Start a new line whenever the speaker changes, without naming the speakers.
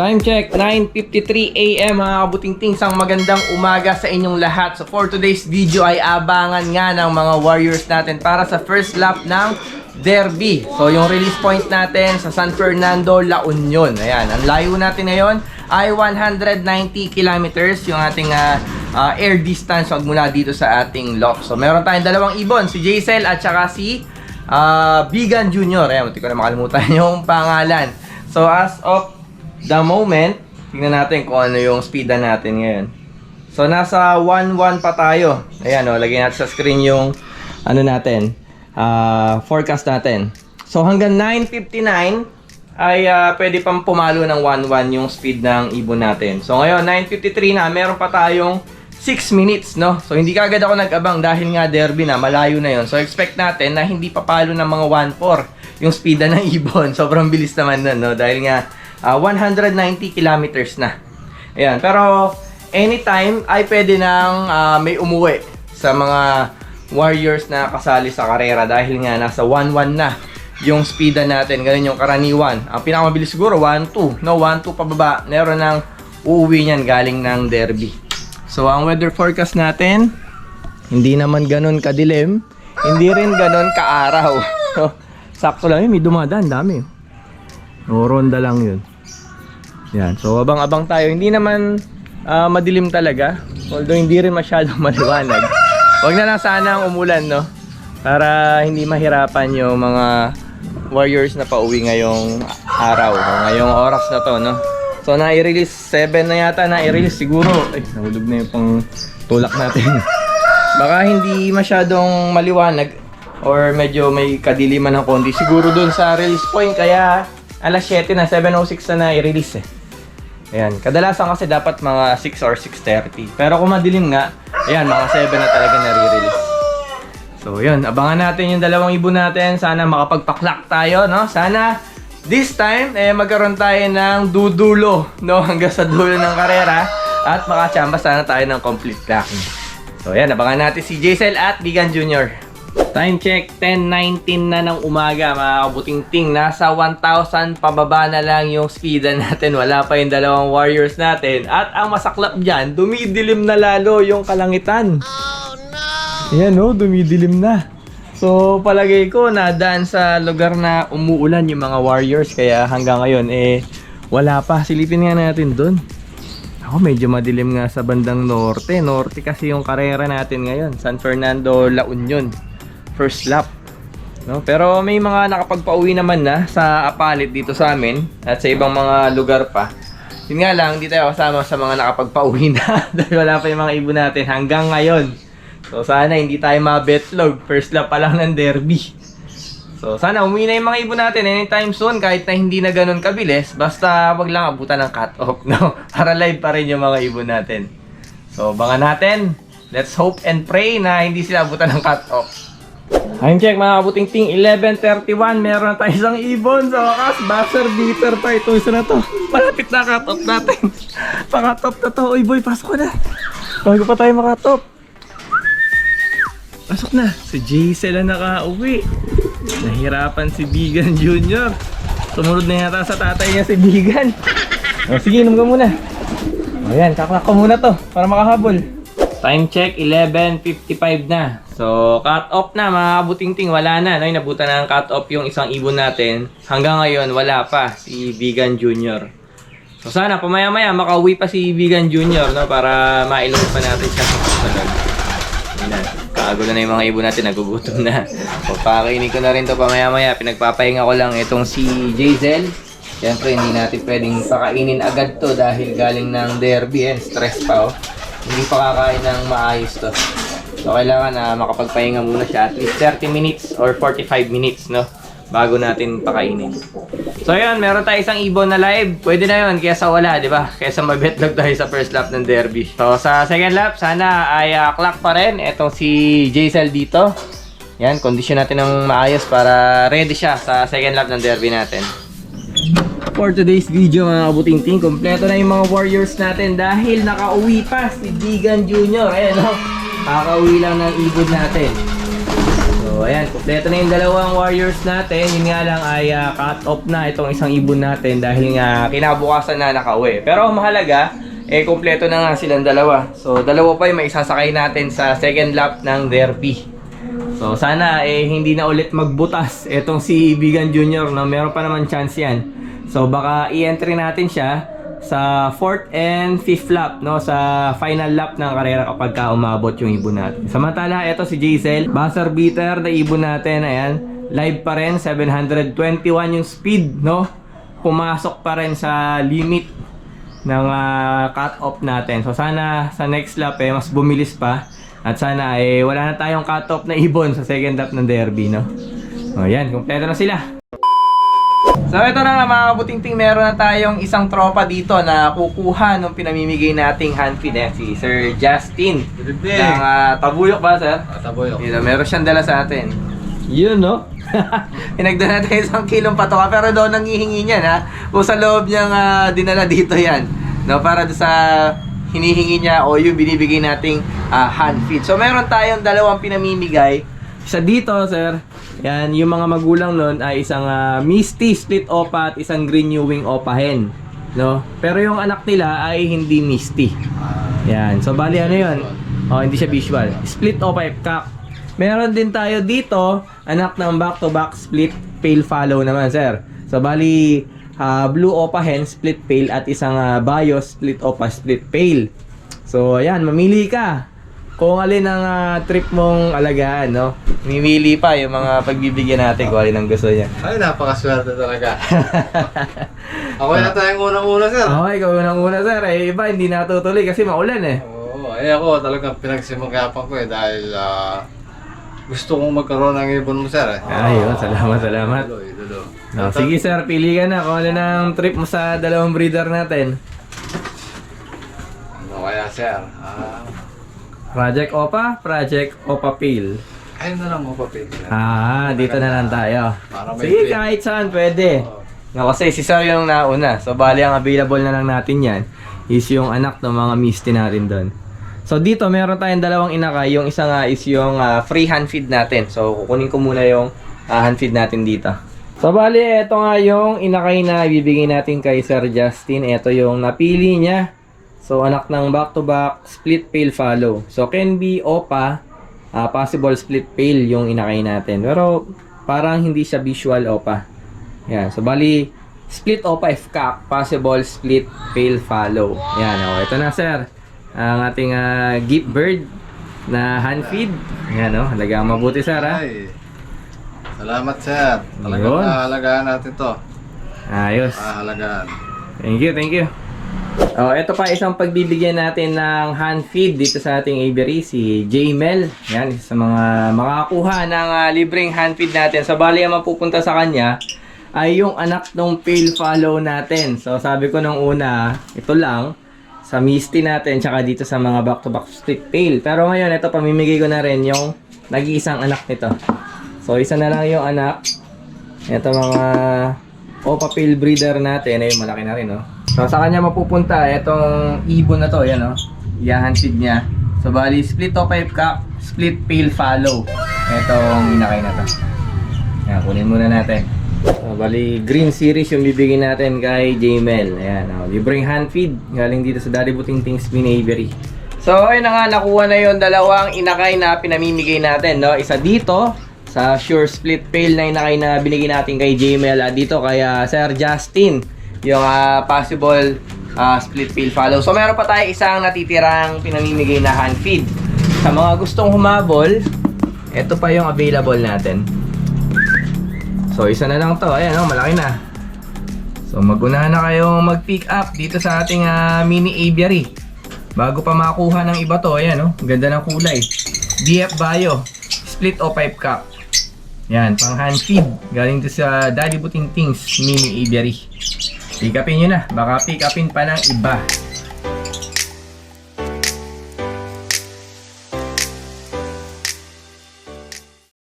Time check, 9:53 AM mga kabutingting. Isang magandang umaga sa inyong lahat. So for today's video ay abangan nga ng mga Warriors natin para sa first lap ng Derby. So yung release point natin sa San Fernando, La Union. Ayan, ang layo natin ngayon ay 190 kilometers yung ating air distance mula dito sa ating loft. So meron tayong dalawang ibon, si Jaisel at saka si Bigan Jr. Ayan, hindi ko na makalimutan yung pangalan. So as of the moment, tingnan natin kung ano yung speedan natin ngayon. So nasa 1-1 pa tayo. Ayan o, lagyan natin sa screen yung ano natin, forecast natin. So hanggang 9:59 ay pwede pang pumalo ng 1-1 yung speed ng ibon natin. So ngayon 9:53 na, meron pa tayong 6 minutes, no? So hindi kagad ako nag-abang dahil nga Derby na, malayo na yon. So expect natin na hindi papalo ng mga 1-4 yung speedan ng ibon. Sobrang bilis naman nun, no? Dahil nga 190 kilometers na. Ayan, pero anytime ay pwede nang may umuwi sa mga Warriors na kasali sa karera dahil nga nasa 1-1 na yung speedan natin. Ganun yung karaniwan. Ang pinakamabilis siguro 1-2, no? 1-2 pababa. Meron nang uuwi niyan galing ng Derby. So ang weather forecast natin, hindi naman ganun kadilim, hindi rin ganun kaaraw. So, sakto lang yun, may dumadaan, dami. O, ronda lang yun. Yan, so abang-abang tayo. Hindi naman madilim talaga, although hindi rin masyadong maliwanag. Huwag na lang sana ang umulan, no? Para hindi mahirapan yung mga Warriors na pauwi ngayong araw, o ngayong oras na to, no? So na-release 7 na yata, na-release siguro. Ay, nahulog na yung pang tulak natin. Baka hindi masyadong maliwanag or medyo may kadiliman ng konti siguro dun sa release point, kaya alas 7 na, 7:06 na i-release eh. Ayan, kadalasan kasi dapat mga 6 or 6:30. Pero kung madilim nga, ayan, mga 7 na talaga nare-release. So yun, abangan natin yung dalawang ibon natin. Sana makapagpaklak tayo, no? Sana this time, magkaroon tayo ng dudulo, no? Hanggang sa dulo ng karera. At makachamba sana tayo ng complete clacking. So ayan, abangan natin si Jaisel at Bigan Jr. Time check, 10:19 na ng umaga mga kabutingting. Nasa 1,000 pababa na lang yung speedan natin. Wala pa yung dalawang Warriors natin. At ang masaklap dyan, dumidilim na lalo yung kalangitan. Oh no! Ayan o, dumidilim na. So palagay ko nadaan sa lugar na umuulan yung mga Warriors. Kaya hanggang ngayon wala pa. Silipin nga natin dun. Ako, medyo madilim nga sa bandang norte. Norte kasi yung karera natin ngayon. San Fernando, La Union. First lap, no? Pero may mga nakapagpauwi naman na sa Apalit dito sa amin at sa ibang mga lugar pa. Yun nga lang, hindi tayo kasama sa mga nakapagpauwi na dahil wala pa yung mga ibon natin hanggang ngayon. So sana hindi tayo mabetlog, first lap pa lang ng Derby. So sana umuwi na yung mga ibon natin anytime soon, kahit na hindi na ganun kabilis, basta wag lang abutan ng cut-off, no? Para live pa rin yung mga ibon natin. So abangan natin, let's hope and pray na hindi sila abutan ng cut-off. Time check mga kabutingting, 11:31. Meron na tayo isang ibon sa wakas. Buzzer beater pa ito. Isa na to. Malapit na cut-off natin. Pang-cut-off na to. Uy boy, pasok ko na. Bago pa tayo maka-top. Pasok na. Si Jaisel na nakauwi. Nahirapan si Bigan Jr. Sumunod na yata sa tatay niya si Bigan. O sige, inom ka muna. O yan, kaklak ko muna to para makahabol. Time check, 11:55 na. So, cut off na mga kabutingting. Wala na, no? Inabutan na ng cut off yung isang ibon natin. Hanggang ngayon, wala pa si Bigan Jr. So, sana pamaya-maya makauwi pa si Bigan Jr., no? Para mailong pa natin siya sa susunod. Kagulo na yung mga ibon natin, nagugutom na. Pagpakainin ko na rin to pamaya-maya. Pinagpapahinga ko lang itong si Jaisel. Siyempre, hindi natin pwedeng pakainin agad to dahil galing ng Derby. Stress pa, oh. Hindi pa kakain ng maayos to. So kailangan na makapagpahinga muna siya at least 30 minutes or 45 minutes, no? Bago natin pakainin. So ayun, meron tayo isang ibon na live. Pwede na yun, kaysa wala, di ba? Kaysa mabetlog tayo sa first lap ng Derby. So sa second lap, sana ay clock pa rin. Etong si Jaisel dito. Yan, kondisyon natin ng maayos para ready siya sa second lap ng Derby natin. For today's video mga kabutingting, kompleto na yung mga Warriors natin dahil nakauwi pa si Bigan Jr. Ayan, no? Kakauwi lang ng ibon natin. So So ayan, kompleto na yung dalawang warriors natin. Yun nga lang ay cut off na itong isang ibon natin dahil nga kinabukasan na nakauwi. Pero ang mahalaga, kompleto na nga silang dalawa. So dalawa pa yung maisasakay natin sa second lap ng derby. So sana hindi na ulit magbutas itong si Bigan Jr. No? Meron pa naman chance yan. So baka i-entry natin siya sa 4th and 5th lap, no, sa final lap ng karera kapag umabot yung ibon natin. Samantala, ito si Jaisel, buzzer beater na ibon natin, ayan, live pa rin, 721 yung speed, no, pumasok pa rin sa limit ng cut-off natin. So sana sa next lap mas bumilis pa at sana wala na tayong cut-off na ibon sa second lap ng derby, no. O yan, kumpleto na sila. So ito na nga mga kabutingting, meron na tayong isang tropa dito na kukuha nung pinamimigay nating hand feed, si Sir Justin ng Tabuyok ba, sir?
Tabuyok.
Dito, meron siyang dala sa atin. Yun, no? Pinagdala natin 1 kilong patoka, pero doon nangihingi niyan, ha? Kung sa loob niyang dinala dito yan, no? Para sa hinihingi niya o yung binibigay nating hand feed. So meron tayong dalawang pinamimigay. Isa dito, sir. Yan, yung mga magulang nun ay isang Misty split opa at isang green new wing opa hen, no? Pero yung anak nila ay hindi Misty. Yan. So bali ano yun? Oh, hindi siya visual. Split opa cock. Meron din tayo dito, anak ng back to back split pale follow naman, sir. So bali blue opa hen split pale at isang bios split opa split pale. So ayan, mamili ka kung alin ang trip mong alagaan, no? Mimili pa yung mga pagbibigyan natin kung alin ang gusto niya.
Ay, napakaswerte talaga. Ako na tayong unang-una, sir.
Okay, ikaw unang-una, sir. Iba, hindi natutuloy kasi maulan eh.
Oo, ako talagang pinagsimagapan ko dahil gusto kong magkaroon ng ibon mo, sir.
Ayun, salamat.
Idolo.
No, sige, sir, pili ka na kung alin ang trip mo sa dalawang breeder natin.
Ano kaya, sir?
Project Opa Pale.
Ayun na lang mo, papel.
Dito na lang tayo.
Para may
Sige,
trip.
kahit saan pwede. No, kasi si Sir yung nauna. So, bali ang available na lang natin yan is yung anak ng mga Misty natin doon. So, dito meron tayong dalawang inakay. Yung isa nga is yung free hand feed natin. So, kukunin ko muna yung hand feed natin dito. So, bali, ito nga yung inakay na ibibigay natin kay Sir Justin. Ito yung napili niya. So, anak ng back-to-back split pale follow. So, can be opa, possible split pale yung inakay natin. Pero, parang hindi siya visual opa. Yan. So, bali, split opa F-cock, possible split pale follow. Yan. O, ito na, sir. Ang ating gift bird na hand feed. Yan, o. Halagang mabuti, sir, ha?
Ay, salamat, sir. Talagang
Yun.
halagaan natin to.
Ayos.
Halagaan.
Thank you. Oh, ito pa isang pagbibigyan natin ng hand feed dito sa ating aviary, si J-Mel. Yan, sa mga makakuha ng libreng hand feed natin. Sa bali ang mapupunta sa kanya ay yung anak ng pale follow natin. So sabi ko nung una, ito lang sa Misty natin tsaka dito sa mga back-to-back split pale. Pero ngayon, ito pamimigay ko na rin yung nag-iisang anak nito. So isa na lang yung anak. Ito mga Opa Pale breeder natin. Ayun, malaki na rin, no? So sa kanya mapupunta itong ibon na to, yan, no? Iyahan feed niya. So bali split Opa F-cock, split pale follow. Itong inakay na to. Yan, kunin muna natin. So bali green series yung bibigyan natin kay J-Mel. Ayan, libreng hand feed galing dito sa Daddy Butingting's Mini Aviary. So ayun na nga, nakuha na yung dalawang inakay na pinamimigay natin, no? Isa dito sa Sure Split Pale na inakay na binigay natin kay J-Mel, at dito kay Sir Justin yung possible split pale follow. So meron pa tayo isang natitirang pinamimigay na hand feed. Sa mga gustong humabol, ito pa yung available natin. So isa na lang to, ayan, malaki na. So mag-una na kayong mag-pick up dito sa ating mini aviary. Bago pa makuha ng iba to, ayan, ganda ng kulay. DF Bio, split o pipe cup. Yan, pang hand feed. Galing to sa Daddy Butingting's Mini Aviary. Pick upin nyo na, baka pick upin pa ng iba.